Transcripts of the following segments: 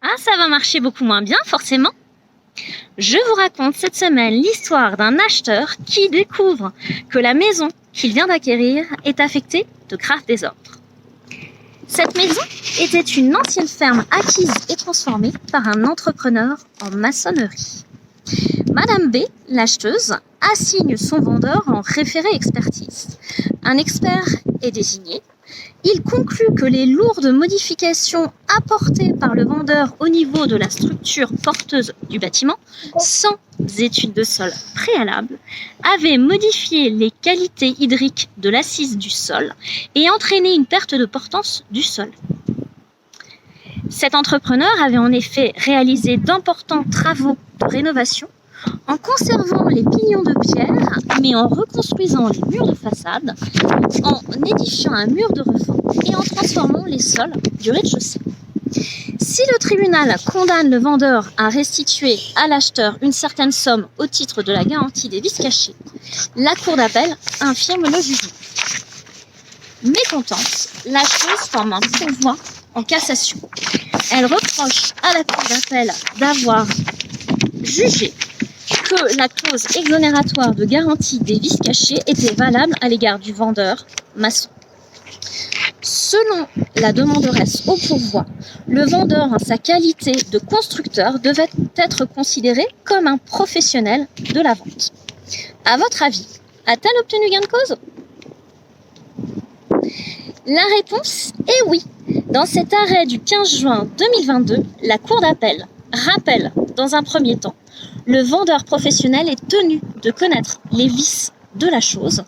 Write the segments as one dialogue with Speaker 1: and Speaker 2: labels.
Speaker 1: Ah, ça va marcher beaucoup moins bien, forcément. Je vous raconte cette semaine l'histoire d'un acheteur qui découvre que la maison qu'il vient d'acquérir est affectée de graves désordres. Cette maison était une ancienne ferme acquise et transformée par un entrepreneur en maçonnerie. Madame B, l'acheteuse, assigne son vendeur en référé expertise. Un expert est désigné. Il conclut que les lourdes modifications apportées par le vendeur au niveau de la structure porteuse du bâtiment, sans étude de sol préalable, avaient modifié les qualités hydriques de l'assise du sol et entraîné une perte de portance du sol. Cet entrepreneur avait en effet réalisé d'importants travaux de rénovation en conservant les piliers de pierre, mais en reconstruisant les murs de façade, en édifiant un mur de refend et en transformant les sols du rez-de-chaussée. Si le tribunal condamne le vendeur à restituer à l'acheteur une certaine somme au titre de la garantie des vices cachés, la cour d'appel infirme le jugement. Mécontente, l'acheteuse forme un pourvoi en cassation. Elle reproche à la cour d'appel d'avoir jugé que la clause exonératoire de garantie des vices cachés était valable à l'égard du vendeur maçon. Selon la demanderesse au pourvoi, le vendeur en sa qualité de constructeur devait être considéré comme un professionnel de la vente. À votre avis, a-t-elle obtenu gain de cause ? La réponse est oui. Dans cet arrêt du 15 juin 2022, la Cour d'appel rappelle dans un premier temps le vendeur professionnel est tenu de connaître les vices de la chose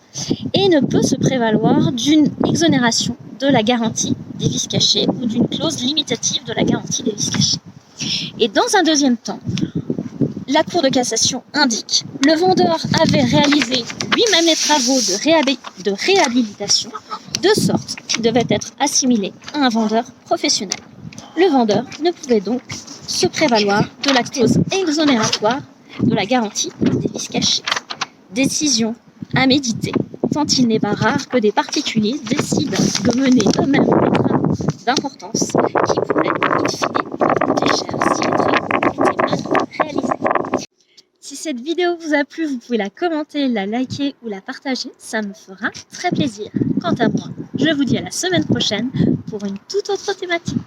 Speaker 1: et ne peut se prévaloir d'une exonération de la garantie des vices cachés ou d'une clause limitative de la garantie des vices cachés. Et dans un deuxième temps, la Cour de cassation indique le vendeur avait réalisé lui-même les travaux de réhabilitation de sorte qu'il devait être assimilé à un vendeur professionnel. Le vendeur ne pouvait donc se prévaloir de la clause exonératoire de la garantie des vices cachés. Décision à méditer, tant il n'est pas rare que des particuliers décident de mener eux-mêmes des travaux d'importance qui pourraient, in fine, coûter cher si les travaux étaient mal réalisés. Si cette vidéo vous a plu, vous pouvez la commenter, la liker ou la partager, ça me fera très plaisir. Quant à moi, je vous dis à la semaine prochaine pour une toute autre thématique.